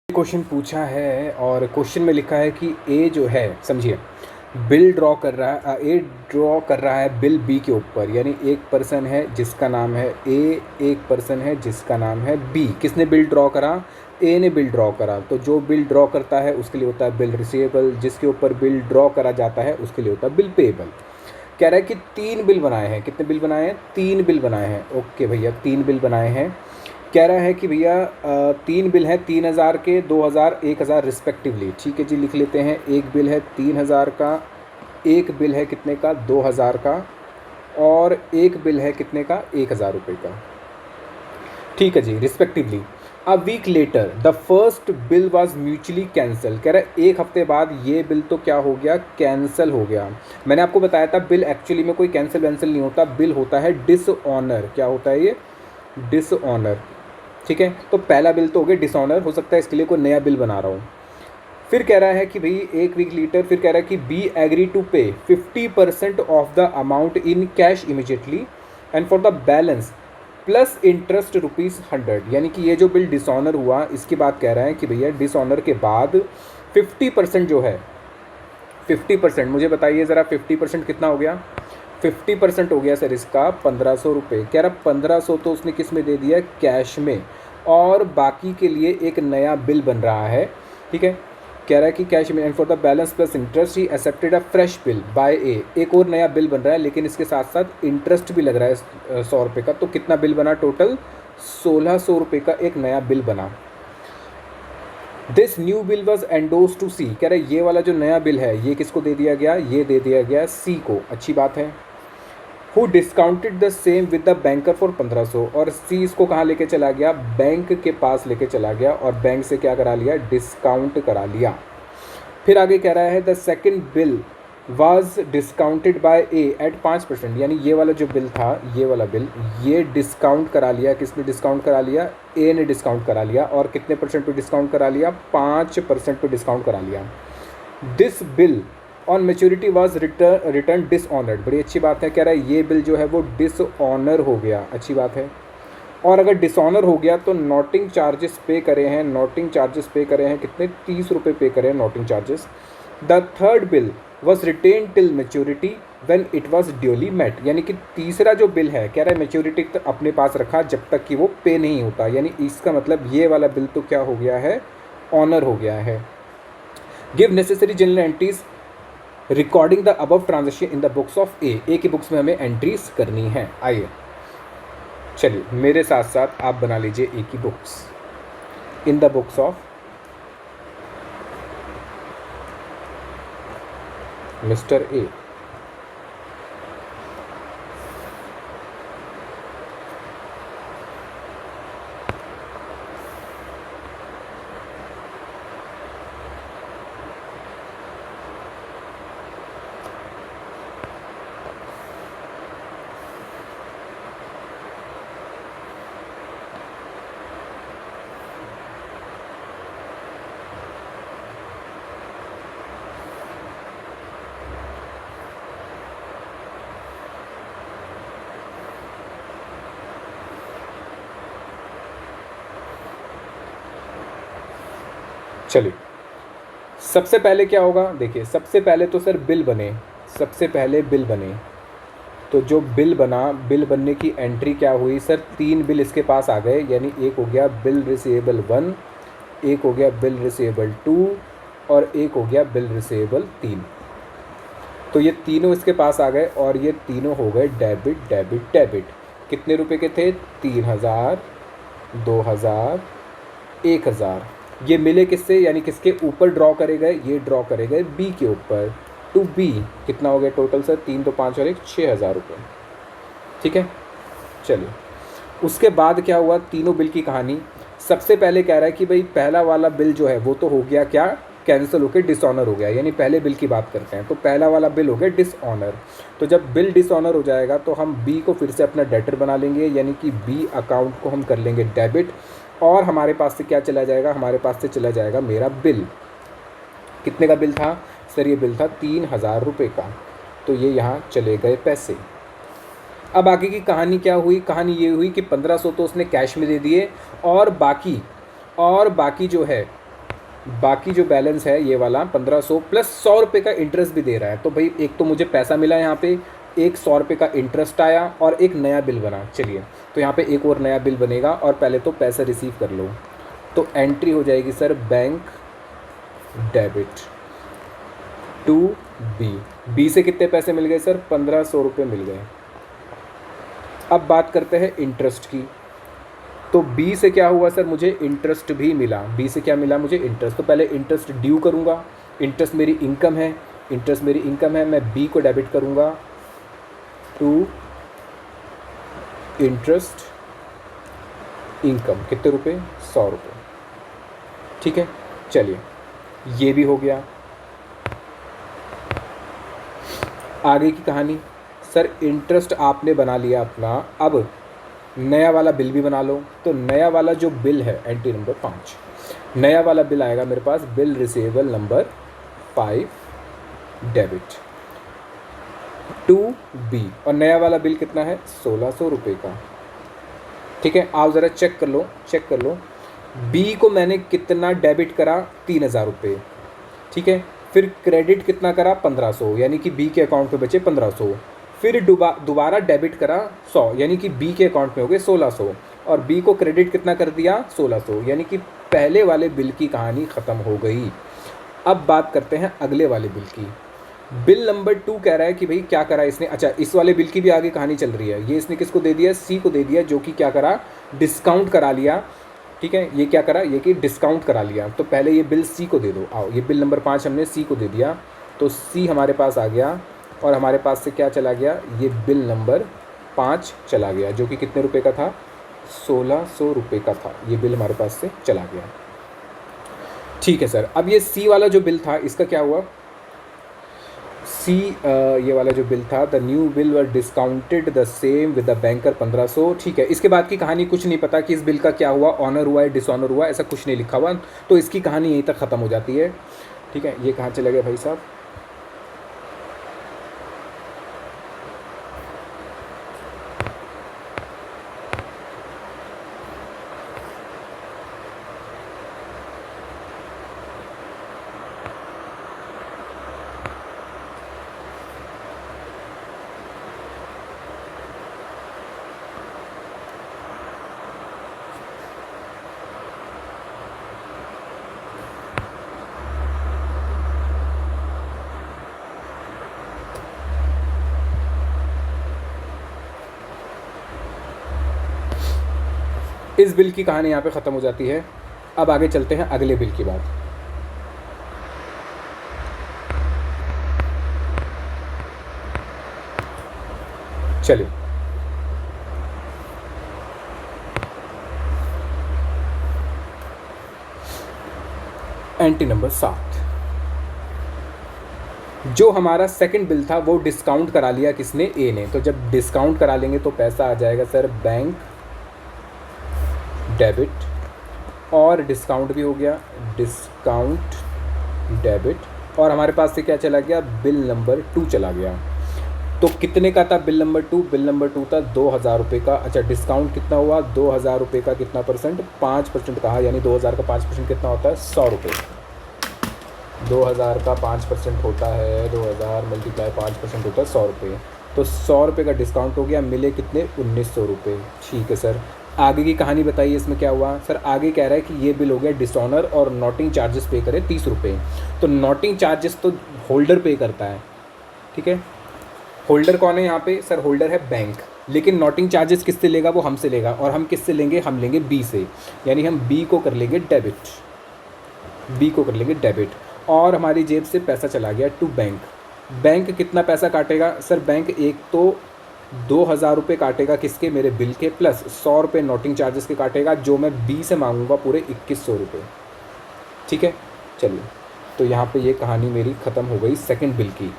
Question पूछा है और क्वेश्चन में लिखा है कि ए जो है, समझिए, बिल ड्रॉ कर रहा है, ए ड्रॉ कर रहा है बिल बी के ऊपर, यानी एक पर्सन है जिसका नाम है ए, एक पर्सन है जिसका नाम है बी। किसने बिल ड्रॉ करा? ए ने बिल ड्रॉ करा। तो जो बिल ड्रॉ करता है उसके लिए होता है बिल रिसीवेबल, जिसके ऊपर बिल ड्रॉ करा जाता है उसके लिए होता है बिल पेएबल। कह रहा है कि 3 बिल बनाए हैं। कितने बिल बनाए हैं? 3 बिल बनाए हैं। ओके भैया, 3 बिल बनाए हैं। कह रहा है कि भैया 3 बिल हैं 3000 के, 2000, 1000 रिस्पेक्टिवली। ठीक है जी, लिख लेते हैं। एक बिल है 3000 का, एक बिल है कितने का? 2000 का, और एक बिल है कितने का? 1000 रुपये का। ठीक है जी, respectively. A week later the first bill was mutually cancel. कह रहा है एक हफ्ते बाद ये बिल तो क्या हो गया? कैंसिल हो गया। मैंने आपको बताया था बिल एक्चुअली में कोई कैंसिल वैंसिल नहीं होता, बिल होता है डिसऑनर। क्या होता है ये? डिसऑनर। ठीक है, तो पहला बिल तो हो गया डिसऑनर, हो सकता है इसके लिए कोई नया बिल बना रहा हूँ। फिर कह रहा है कि भाई एक वीक लेटर, फिर कह रहा है कि बी एग्री टू पे 50% of the amount in cash immediately and for the balance plus interest ₹100। यानी कि ये जो बिल डिसऑनर हुआ इसकी बात कह रहा है कि भैया डिसऑनर के बाद 50% जो है, 50%, मुझे बताइए ज़रा 50% कितना हो गया? 50% हो गया सर इसका 1500 रुपये। कह रहा 1500 तो उसने किस में दे दिया? कैश में। और बाकी के लिए एक नया बिल बन रहा है। ठीक है, कह रहा है कि कैश में and for the balance plus interest he accepted a fresh bill by A. एक और नया बिल बन रहा है, लेकिन इसके साथ साथ इंटरेस्ट भी लग रहा है 100 रुपये का। तो कितना बिल बना? टोटल 1600 रुपये का एक नया बिल बना। This new bill was endorsed to C. कह रहे ये वाला जो नया बिल है ये किसको दे दिया गया? ये दे दिया गया सी को। अच्छी बात है। Who discounted the same with the banker for 1500। और सी इसको कहाँ लेके चला गया? बैंक के पास लेके चला गया और बैंक से क्या करा लिया? डिस्काउंट करा लिया। फिर आगे कह रहा है the second bill was discounted by a at 5%। यानी ये वाला जो बिल था, ये वाला बिल, ये डिस्काउंट करा लिया। किसने डिस्काउंट करा लिया? ए ने डिस्काउंट करा लिया। और कितने परसेंट पे डिस्काउंट करा लिया? 5% पे डिस्काउंट करा लिया। This bill on maturity was written dishonoured. बड़ी अच्छी बात है। कह रहा है ये बिल जो है वो डिसऑनर हो गया। अच्छी बात है। और अगर डिसऑनर हो गया तो नोटिंग चार्जेस पे करे हैं। नोटिंग चार्जेस पे करे हैं कितने? 30 रुपये पे करे हैं noting charges. The third bill was retained till maturity when it was duly met. यानी कि तीसरा जो बिल है, कह रहा है मेच्योरिटी तक अपने पास रखा जब तक कि वो पे नहीं होता। यानी इसका मतलब ये वाला बिल तो क्या हो गया है? ऑनर हो गया है। Give necessary journal entries recording the above transaction in the books of A. A की बुक्स में हमें एंट्रीज करनी है। आइए चलिए मेरे साथ साथ आप बना लीजिए ए की books. In the books of mister A. चलिए सबसे पहले क्या होगा? देखिए सबसे पहले तो सर बिल बने, सबसे पहले बिल बने। तो जो बिल बना, बिल बनने की एंट्री क्या हुई सर? 3 बिल इसके पास आ गए। यानी एक हो गया बिल रिसीवेबल 1, एक हो गया बिल रिसीवेबल 2 और एक हो गया बिल रिसीवेबल 3। तो ये तीनों इसके पास आ गए और ये तीनों हो गए डेबिट डेबिट डेबिट। कितने रुपए के थे? 3000, 2000, 1000। ये मिले किससे? यानी किसके ऊपर ड्रॉ करे गए? ये ड्रॉ करे गए बी के ऊपर। टू बी कितना हो गया टोटल सर? 3 तो 5 और 1 6000 रुपये। ठीक है, चलिए उसके बाद क्या हुआ? तीनों बिल की कहानी। सबसे पहले कह रहा है कि भाई पहला वाला बिल जो है वो तो हो गया क्या? कैंसिल होकर डिसऑनर हो गया। यानी पहले बिल की बात करते हैं। तो पहला वाला बिल हो गया डिसऑनर। तो जब बिल डिसऑनर हो जाएगा तो हम बी को फिर से अपना डेटर बना लेंगे। यानी कि बी अकाउंट को हम कर लेंगे डेबिट। और हमारे पास से क्या चला जाएगा? हमारे पास से चला जाएगा मेरा बिल। कितने का बिल था सर? ये बिल था 3000 रुपये का। तो ये यहाँ चले गए पैसे। अब आगे की कहानी क्या हुई? कहानी ये हुई कि 1500 तो उसने कैश में दे दिए और बाकी जो है बाकी जो बैलेंस है ये वाला 1500 प्लस 100 रुपये का इंटरेस्ट भी दे रहा है। तो भाई एक तो मुझे पैसा मिला यहाँ पे, एक 100 रुपये का इंटरेस्ट आया और एक नया बिल बना। चलिए तो यहाँ पे एक और नया बिल बनेगा और पहले तो पैसा रिसीव कर लो। तो एंट्री हो जाएगी sir bank debit to B. B से कितने पैसे मिल गए सर? 1500 रुपये मिल गए। अब बात करते हैं इंटरेस्ट की। तो बी से क्या हुआ सर? मुझे इंटरेस्ट भी मिला। बी से क्या मिला? मुझे इंटरेस्ट। तो पहले इंटरेस्ट ड्यू करूँगा, इंटरेस्ट मेरी इनकम है, इंटरेस्ट मेरी इनकम है, मैं बी को डेबिट करूँगा टू इंटरेस्ट इनकम। कितने रुपए? 100 रुपये। ठीक है, चलिए ये भी हो गया। आगे की कहानी सर, इंटरेस्ट आपने बना लिया अपना, अब नया वाला बिल भी बना लो। तो नया वाला जो बिल है एंट्री नंबर 5, नया वाला बिल आएगा मेरे पास, bill receivable number 5 debit to B. और नया वाला बिल कितना है? 1600 रुपये का। ठीक है, आप ज़रा चेक कर लो, चेक कर लो। बी को मैंने कितना डेबिट करा? 3000 रुपये। ठीक है, फिर क्रेडिट कितना करा? 1500, यानी कि बी के अकाउंट पे बचे 1500। फिर दोबारा डेबिट करा 100, यानी कि बी के अकाउंट में हो गए 1600। और बी को क्रेडिट कितना कर दिया? 1600, यानी कि पहले वाले बिल की कहानी ख़त्म हो गई। अब बात करते हैं अगले वाले बिल की। बिल नंबर 2 कह रहा है कि भाई क्या करा इसने? अच्छा, इस वाले बिल की भी आगे कहानी चल रही है। ये इसने किसको दे दिया? सी को दे दिया, जो कि क्या करा? डिस्काउंट करा लिया। ठीक है, ये क्या करा? ये कि डिस्काउंट करा लिया। तो पहले ये बिल सी को दे दो। आओ, ये बिल नंबर 5 हमने सी को दे दिया, तो सी हमारे पास आ गया। और हमारे पास से क्या चला गया? ये बिल नंबर 5 चला गया, जो कि कितने रुपए का था? 1600 रुपये का था। ये बिल हमारे पास से चला गया। ठीक है सर, अब ये सी वाला जो बिल था इसका क्या हुआ? सी ये वाला जो बिल था, the new bill were discounted the same with the banker 1500। ठीक है, इसके बाद की कहानी कुछ नहीं पता कि इस बिल का क्या हुआ, ऑनर हुआ है, डिसऑनर हुआ, ऐसा कुछ नहीं लिखा हुआ। तो इसकी कहानी यहीं तक ख़त्म हो जाती है। ठीक है, ये कहाँ चले गए भाई साहब? इस बिल की कहानी यहाँ पे ख़त्म हो जाती है। अब आगे चलते हैं अगले बिल की बात। चलिए, एंट्री नंबर 7। जो हमारा सेकंड बिल था वो डिस्काउंट करा लिया किसने? ए ने। तो जब डिस्काउंट करा लेंगे तो पैसा आ जाएगा सर बैंक डेबिट, और डिस्काउंट भी हो गया, डिस्काउंट डेबिट। और हमारे पास से क्या चला गया? बिल नंबर 2 चला गया। तो कितने का था बिल नंबर 2? बिल नंबर 2 था 2000 रुपये का। अच्छा, डिस्काउंट कितना हुआ? 2000 रुपये का कितना परसेंट? 5% कहा, यानी 2000 का 5% कितना होता है? 100 रुपये। 2000 का 5% होता है, 2000 मल्टीप्लाई 5% होता है 100 रुपये। तो 100 रुपये का डिस्काउंट हो गया, मिले कितने? 1900 रुपये। ठीक है सर, आगे की कहानी बताइए, इसमें क्या हुआ? सर आगे कह रहा है कि ये बिल हो गया डिसऑनर और नोटिंग चार्जेस पे करे 30 रुपये। तो नोटिंग चार्जेस तो होल्डर पे करता है। ठीक है, होल्डर कौन है यहाँ पे? सर होल्डर है बैंक, लेकिन नोटिंग चार्जेस किससे लेगा? वो हमसे लेगा। और हम किससे लेंगे? हम लेंगे बी से, यानी हम बी को कर लेंगे डेबिट, बी को कर लेंगे डेबिट। और हमारी जेब से पैसा चला गया टू बैंक। बैंक कितना पैसा काटेगा? सर बैंक एक तो 2000 रुपये काटेगा किसके? मेरे बिल के, प्लस 100 रुपये नोटिंग चार्जेस के काटेगा, जो मैं बी से मांगूंगा पूरे 2100 रुपये। ठीक है, चलिए तो यहाँ पे ये कहानी मेरी ख़त्म हो गई सेकंड बिल की।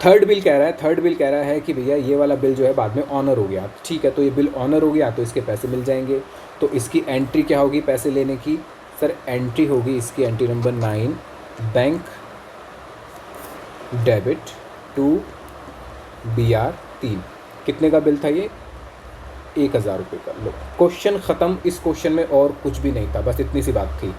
थर्ड बिल कह रहा है, थर्ड बिल कह रहा है कि भैया ये वाला बिल जो है बाद में ऑनर हो गया। ठीक है, तो ये बिल ऑनर हो गया तो इसके पैसे मिल जाएंगे। तो इसकी एंट्री क्या होगी पैसे लेने की? सर एंट्री होगी इसकी, entry number 9, bank debit to BR 3। कितने का बिल था ये? 1000 रुपये का। लो, क्वेश्चन ख़त्म। इस क्वेश्चन में और कुछ भी नहीं था, बस इतनी सी बात थी।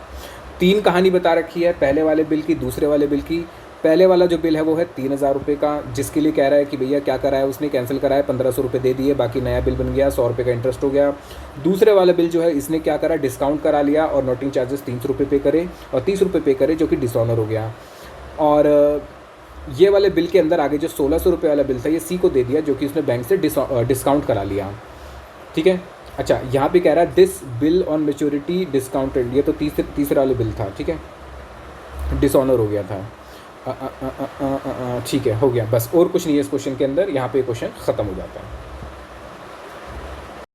तीन कहानी बता रखी है, पहले वाले बिल की, दूसरे वाले बिल की। पहले वाला जो बिल है वो है 3,000 रुपये का, जिसके लिए कह रहा है कि भैया क्या करा है उसने, कैंसिल करा है, 1,500 रुपये दे दिए, बाकी नया बिल बन गया, 100 रुपये का इंटरेस्ट हो गया। दूसरे वाला बिल जो है इसने क्या करा, डिस्काउंट करा लिया और नोटिंग चार्जेस 300 रुपये पे करे और 30 रुपये पे करे, जो कि डिसऑनर हो गया। और ये वाले बिल के अंदर आगे जो 1,600 रुपये वाला बिल था ये सी को दे दिया, जो कि उसने बैंक से डिस्काउंट करा लिया। ठीक है। अच्छा, यहाँ पे कह रहा है this bill on maturity discounted, ये तो तीसरा वाला बिल था। ठीक है, डिसऑनर हो गया था। ठीक है, हो गया, बस और कुछ नहीं है इस क्वेश्चन के अंदर। यहाँ पे क्वेश्चन ख़त्म हो जाता है।